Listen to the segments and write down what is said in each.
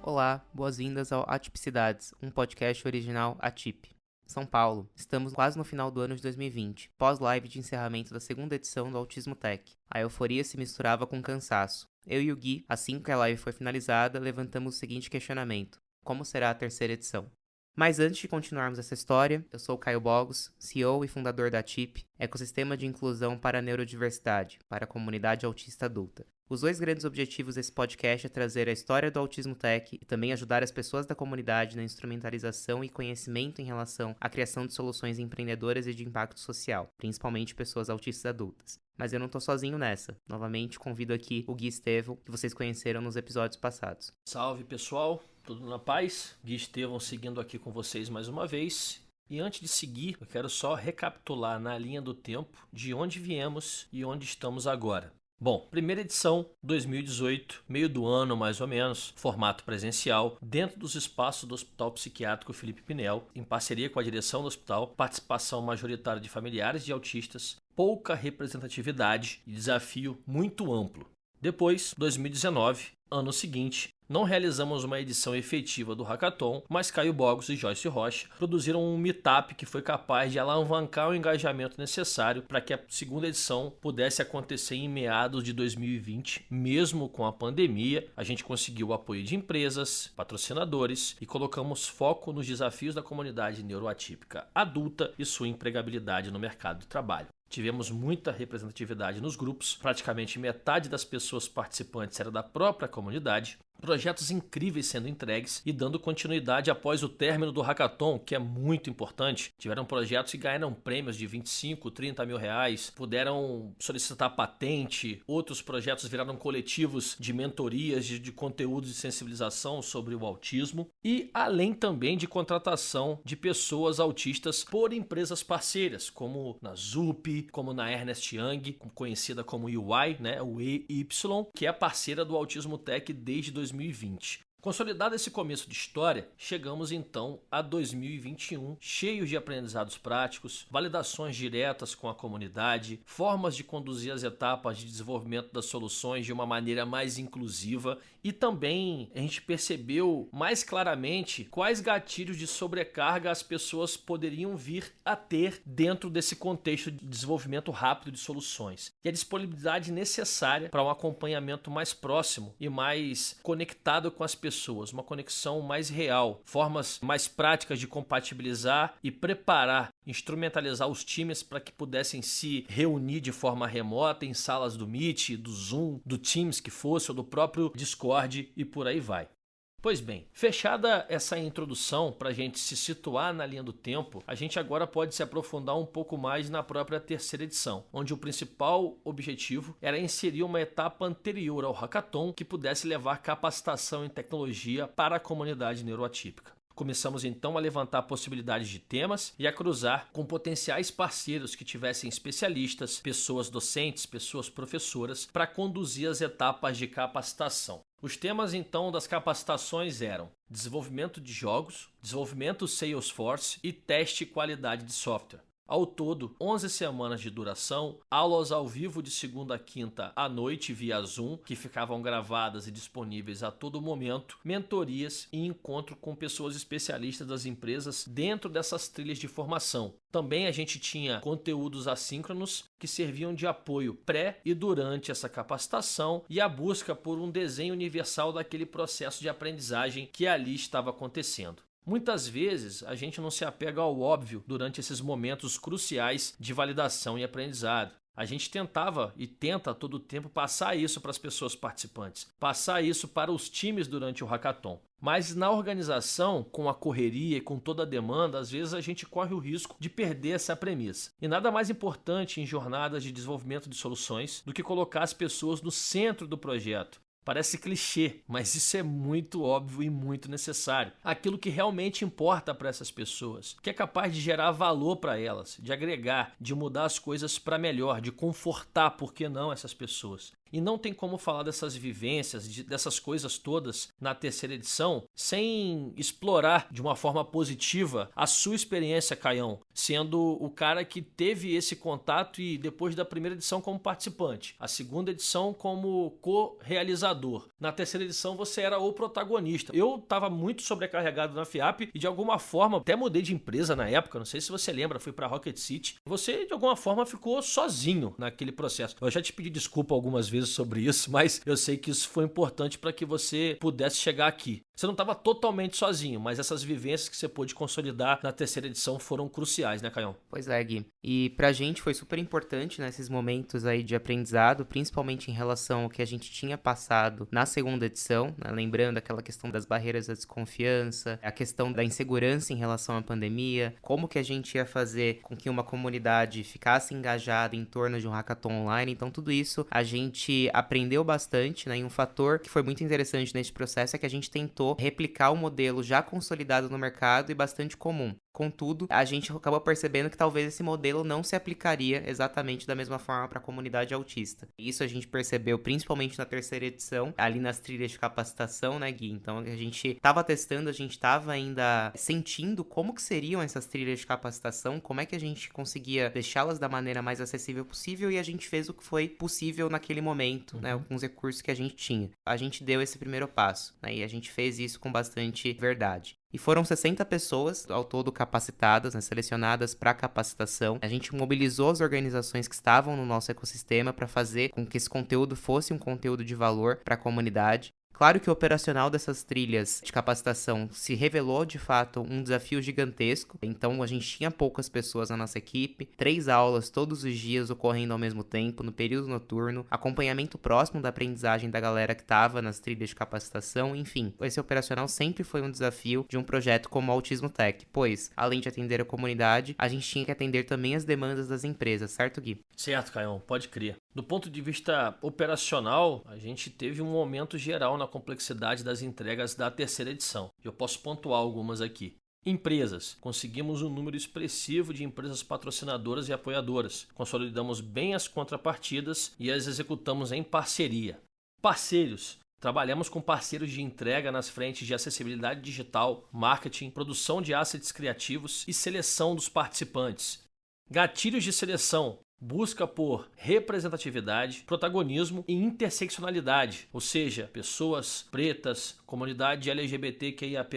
Olá, boas-vindas ao Atipicidades, um podcast original Atip. São Paulo, estamos quase no final do ano de 2020, pós-live de encerramento da segunda edição do Autismo Tech. A euforia se misturava com cansaço. Eu e o Gui, assim que a live foi finalizada, levantamos o seguinte questionamento: como será a terceira edição? Mas antes de continuarmos essa história, eu sou o Caio Bogos, CEO e fundador da Atip, ecossistema de inclusão para a neurodiversidade, para a comunidade autista adulta. Os dois grandes objetivos desse podcast é trazer a história do Autismo Tech e também ajudar as pessoas da comunidade na instrumentalização e conhecimento em relação à criação de soluções empreendedoras e de impacto social, principalmente pessoas autistas adultas. Mas eu não tô sozinho nessa. Novamente, convido aqui o Gui Estevão, que vocês conheceram nos episódios passados. Salve pessoal, tudo na paz? Gui Estevão seguindo aqui com vocês mais uma vez. E antes de seguir, eu quero só recapitular na linha do tempo de onde viemos e onde estamos agora. Bom, primeira edição, 2018, meio do ano mais ou menos, formato presencial, dentro dos espaços do Hospital Psiquiátrico Felipe Pinel, em parceria com a direção do hospital, participação majoritária de familiares de autistas, pouca representatividade e desafio muito amplo. Depois, 2019, ano seguinte, não realizamos uma edição efetiva do Hackathon, mas Caio Bogos e Joyce Rocha produziram um meetup que foi capaz de alavancar o engajamento necessário para que a segunda edição pudesse acontecer em meados de 2020, mesmo com a pandemia. A gente conseguiu o apoio de empresas, patrocinadores e colocamos foco nos desafios da comunidade neuroatípica adulta e sua empregabilidade no mercado de trabalho. Tivemos muita representatividade nos grupos, praticamente metade das pessoas participantes era da própria comunidade, projetos incríveis sendo entregues e dando continuidade após o término do Hackathon, que é muito importante. Tiveram projetos que ganharam prêmios de 25, 30 mil reais, puderam solicitar patente, outros projetos viraram coletivos de mentorias, de conteúdos de sensibilização sobre o autismo e além também de contratação de pessoas autistas por empresas parceiras, como na ZUP, como na Ernst Young, conhecida como UI, o EY, que é parceira do Autismo Tech desde 2020. Consolidado esse começo de história, chegamos então a 2021, cheios de aprendizados práticos, validações diretas com a comunidade, formas de conduzir as etapas de desenvolvimento das soluções de uma maneira mais inclusiva e também a gente percebeu mais claramente quais gatilhos de sobrecarga as pessoas poderiam vir a ter dentro desse contexto de desenvolvimento rápido de soluções e a disponibilidade necessária para um acompanhamento mais próximo e mais conectado com as pessoas, uma conexão mais real, formas mais práticas de compatibilizar e preparar, instrumentalizar os times para que pudessem se reunir de forma remota em salas do Meet, do Zoom, do Teams que fosse, ou do próprio Discord e por aí vai. Pois bem, fechada essa introdução para a gente se situar na linha do tempo, a gente agora pode se aprofundar um pouco mais na própria terceira edição, onde o principal objetivo era inserir uma etapa anterior ao Hackathon que pudesse levar capacitação em tecnologia para a comunidade neuroatípica. Começamos então a levantar possibilidades de temas e a cruzar com potenciais parceiros que tivessem especialistas, pessoas docentes, pessoas professoras, para conduzir as etapas de capacitação. Os temas então das capacitações eram desenvolvimento de jogos, desenvolvimento Salesforce e teste qualidade de software. Ao todo, 11 semanas de duração, aulas ao vivo de segunda a quinta à noite via Zoom, que ficavam gravadas e disponíveis a todo momento, mentorias e encontro com pessoas especialistas das empresas dentro dessas trilhas de formação. Também a gente tinha conteúdos assíncronos que serviam de apoio pré e durante essa capacitação e a busca por um desenho universal daquele processo de aprendizagem que ali estava acontecendo. Muitas vezes a gente não se apega ao óbvio durante esses momentos cruciais de validação e aprendizado. A gente tentava e tenta a todo tempo passar isso para as pessoas participantes, passar isso para os times durante o Hackathon. Mas na organização, com a correria e com toda a demanda, às vezes a gente corre o risco de perder essa premissa. E nada mais importante em jornadas de desenvolvimento de soluções do que colocar as pessoas no centro do projeto. Parece clichê, mas isso é muito óbvio e muito necessário. Aquilo que realmente importa para essas pessoas, que é capaz de gerar valor para elas, de agregar, de mudar as coisas para melhor, de confortar, por que não, essas pessoas. E não tem como falar dessas vivências, dessas coisas todas na terceira edição, sem explorar de uma forma positiva a sua experiência, Caião, sendo o cara que teve esse contato e depois da primeira edição como participante, a segunda edição como co-realizador. Na terceira edição você era o protagonista. Eu estava muito sobrecarregado na FIAP e de alguma forma até mudei de empresa na época, não sei se você lembra, fui para Rocket City. Você de alguma forma ficou sozinho naquele processo. Eu já te pedi desculpa algumas vezes sobre isso, mas eu sei que isso foi importante para que você pudesse chegar aqui. Você não estava totalmente sozinho, mas essas vivências que você pôde consolidar na terceira edição foram cruciais, né, Caião? Pois é, Gui. E pra gente foi super importante nesses momentos aí de aprendizado, principalmente em relação ao que a gente tinha passado na segunda edição, né? Lembrando aquela questão das barreiras da desconfiança, a questão da insegurança em relação à pandemia, como que a gente ia fazer com que uma comunidade ficasse engajada em torno de um hackathon online. Então tudo isso a gente aprendeu bastante, né? E um fator que foi muito interessante nesse processo é que a gente tentou replicar o modelo já consolidado no mercado e bastante comum. Contudo, a gente acabou percebendo que talvez esse modelo não se aplicaria exatamente da mesma forma para a comunidade autista. Isso a gente percebeu principalmente na terceira edição, ali nas trilhas de capacitação, né, Gui? Então a gente estava testando, a gente estava ainda sentindo como que seriam essas trilhas de capacitação, como é que a gente conseguia deixá-las da maneira mais acessível possível, e a gente fez o que foi possível naquele momento, né, com os recursos que a gente tinha. A gente deu esse primeiro passo, né, e a gente fez isso com bastante verdade. E foram 60 pessoas ao todo capacitadas, né, selecionadas para capacitação. A gente mobilizou as organizações que estavam no nosso ecossistema para fazer com que esse conteúdo fosse um conteúdo de valor para a comunidade. Claro que o operacional dessas trilhas de capacitação se revelou, de fato, um desafio gigantesco. Então, a gente tinha poucas pessoas na nossa equipe, 3 aulas todos os dias ocorrendo ao mesmo tempo, no período noturno, acompanhamento próximo da aprendizagem da galera que estava nas trilhas de capacitação, enfim. Esse operacional sempre foi um desafio de um projeto como o Autismo Tech, pois, além de atender a comunidade, a gente tinha que atender também as demandas das empresas, certo, Gui? Certo, Caião, pode crer. Do ponto de vista operacional, a gente teve um aumento geral na complexidade das entregas da terceira edição. Eu posso pontuar algumas aqui. Empresas. Conseguimos um número expressivo de empresas patrocinadoras e apoiadoras. Consolidamos bem as contrapartidas e as executamos em parceria. Parceiros. Trabalhamos com parceiros de entrega nas frentes de acessibilidade digital, marketing, produção de assets criativos e seleção dos participantes. Gatilhos de seleção. Busca por representatividade, protagonismo e interseccionalidade, ou seja, pessoas pretas, comunidade LGBTQIAP+,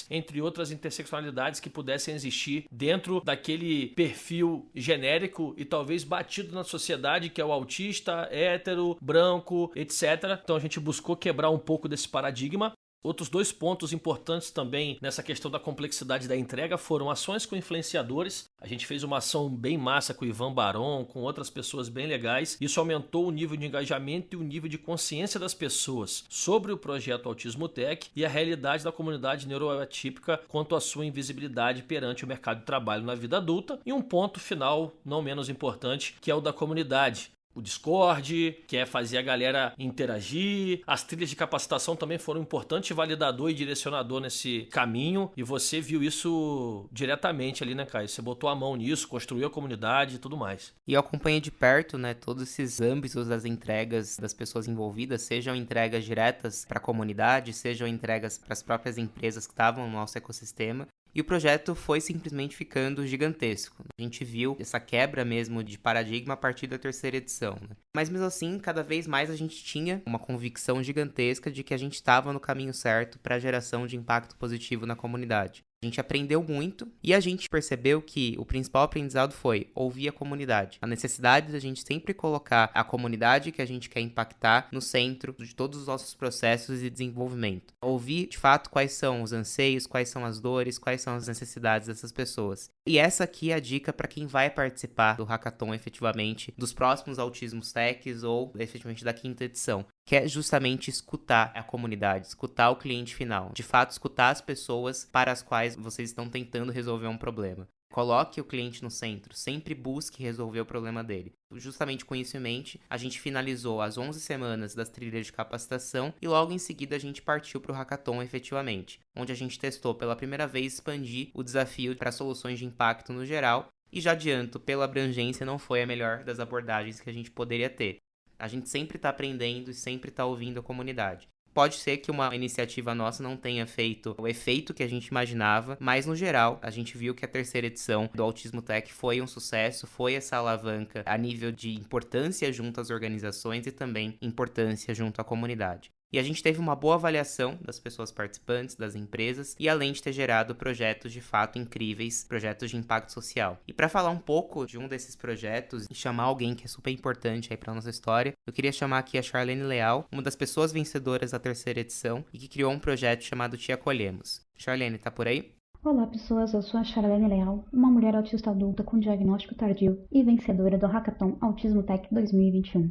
entre outras interseccionalidades que pudessem existir dentro daquele perfil genérico e talvez batido na sociedade, que é o autista, hétero, branco, etc. Então a gente buscou quebrar um pouco desse paradigma. Outros 2 pontos importantes também nessa questão da complexidade da entrega foram ações com influenciadores. A gente fez uma ação bem massa com o Ivan Baron, com outras pessoas bem legais. Isso aumentou o nível de engajamento e o nível de consciência das pessoas sobre o projeto Autismo Tech e a realidade da comunidade neuroatípica quanto à sua invisibilidade perante o mercado de trabalho na vida adulta. E um ponto final, não menos importante, que é o da comunidade. O Discord, que é fazer a galera interagir. As trilhas de capacitação também foram um importante validador e direcionador nesse caminho. E você viu isso diretamente ali, né, Caio? Você botou a mão nisso, construiu a comunidade e tudo mais. E eu acompanhei de perto, né, todos esses âmbitos das entregas das pessoas envolvidas, sejam entregas diretas para a comunidade, sejam entregas para as próprias empresas que estavam no nosso ecossistema. E o projeto foi simplesmente ficando gigantesco. A gente viu essa quebra mesmo de paradigma a partir da terceira edição, né? Mas mesmo assim, cada vez mais a gente tinha uma convicção gigantesca de que a gente estava no caminho certo para a geração de impacto positivo na comunidade. A gente aprendeu muito e a gente percebeu que o principal aprendizado foi ouvir a comunidade. A necessidade da gente sempre colocar a comunidade que a gente quer impactar no centro de todos os nossos processos de desenvolvimento. Ouvir, de fato, quais são os anseios, quais são as dores, quais são as necessidades dessas pessoas. E essa aqui é a dica para quem vai participar do Hackathon efetivamente, dos próximos Autismos Techs ou efetivamente da 5ª edição. Que é justamente escutar a comunidade, escutar o cliente final. De fato, escutar as pessoas para as quais vocês estão tentando resolver um problema. Coloque o cliente no centro, sempre busque resolver o problema dele. Justamente com isso em mente, a gente finalizou as 11 semanas das trilhas de capacitação e logo em seguida a gente partiu para o Hackathon efetivamente, onde a gente testou pela primeira vez expandir o desafio para soluções de impacto no geral e já adianto, pela abrangência não foi a melhor das abordagens que a gente poderia ter. A gente sempre está aprendendo e sempre está ouvindo a comunidade. Pode ser que uma iniciativa nossa não tenha feito o efeito que a gente imaginava, mas no geral a gente viu que a terceira edição do Autismo Tech foi um sucesso, foi essa alavanca a nível de importância junto às organizações e também importância junto à comunidade. E a gente teve uma boa avaliação das pessoas participantes, das empresas, e além de ter gerado projetos de fato incríveis, projetos de impacto social. E para falar um pouco de um desses projetos e chamar alguém que é super importante aí para nossa história, eu queria chamar aqui a Charlene Leal, uma das pessoas vencedoras da terceira edição e que criou um projeto chamado Te Acolhemos. Charlene, tá por aí? Olá pessoas, eu sou a Charlene Leal, uma mulher autista adulta com diagnóstico tardio e vencedora do Hackathon Autismo Tech 2021.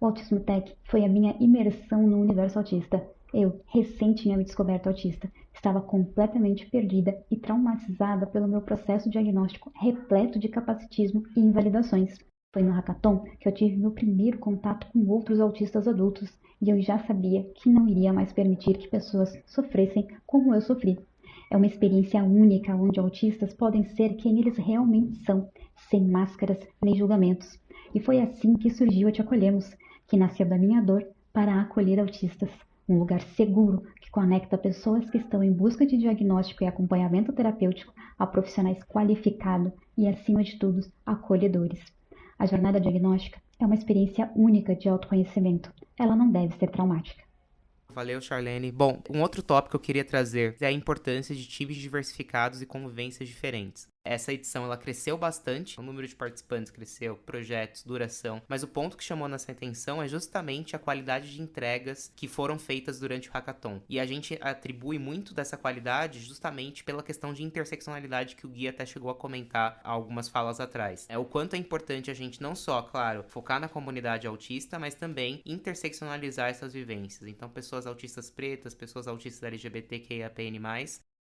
O Autismo Tech foi a minha imersão no universo autista. Eu, recém tinha me descoberto autista, estava completamente perdida e traumatizada pelo meu processo diagnóstico repleto de capacitismo e invalidações. Foi no Hackathon que eu tive meu primeiro contato com outros autistas adultos e eu já sabia que não iria mais permitir que pessoas sofressem como eu sofri. É uma experiência única onde autistas podem ser quem eles realmente são, sem máscaras nem julgamentos. E foi assim que surgiu a Te Acolhemos, que nasceu da minha dor para acolher autistas. Um lugar seguro que conecta pessoas que estão em busca de diagnóstico e acompanhamento terapêutico a profissionais qualificados e, acima de tudo, acolhedores. A jornada diagnóstica é uma experiência única de autoconhecimento. Ela não deve ser traumática. Valeu, Charlene. Bom, um outro tópico que eu queria trazer é a importância de times diversificados e convivências diferentes. Essa edição ela cresceu bastante, o número de participantes cresceu, projetos, duração, mas o ponto que chamou nossa atenção é justamente a qualidade de entregas que foram feitas durante o Hackathon. E a gente atribui muito dessa qualidade justamente pela questão de interseccionalidade que o Gui até chegou a comentar algumas falas atrás. É o quanto é importante a gente não só, claro, focar na comunidade autista, mas também interseccionalizar essas vivências. Então, pessoas autistas pretas, pessoas autistas LGBTQIAPN+,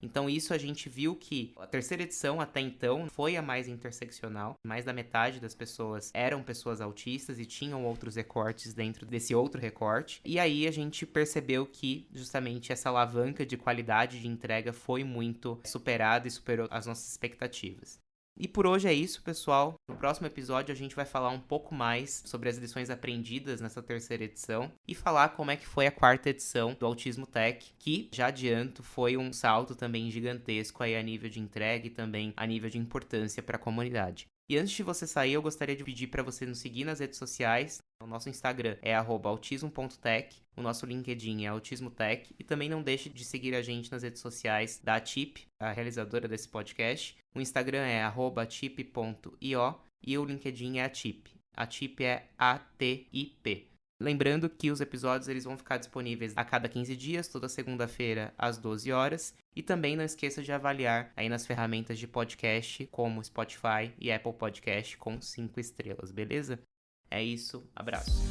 então isso a gente viu que a terceira edição até então foi a mais interseccional. Mais da metade das pessoas eram pessoas autistas e tinham outros recortes dentro desse outro recorte. E aí a gente percebeu que justamente essa alavanca de qualidade de entrega foi muito superada e superou as nossas expectativas. E por hoje é isso, pessoal. No próximo episódio a gente vai falar um pouco mais sobre as lições aprendidas nessa terceira edição e falar como é que foi a quarta edição do Autismo Tech, que, já adianto, foi um salto também gigantesco aí a nível de entrega e também a nível de importância para a comunidade. E antes de você sair, eu gostaria de pedir para você nos seguir nas redes sociais. O nosso Instagram é @autismo.tech, o nosso LinkedIn é autismotech e também não deixe de seguir a gente nas redes sociais da ATIP, a realizadora desse podcast. O Instagram é @atip.io e o LinkedIn é ATIP. ATIP é ATIP. Lembrando que os episódios eles vão ficar disponíveis a cada 15 dias, toda segunda-feira às 12 horas. E também não esqueça de avaliar aí nas ferramentas de podcast como Spotify e Apple Podcast com 5 estrelas, beleza? É isso, abraço.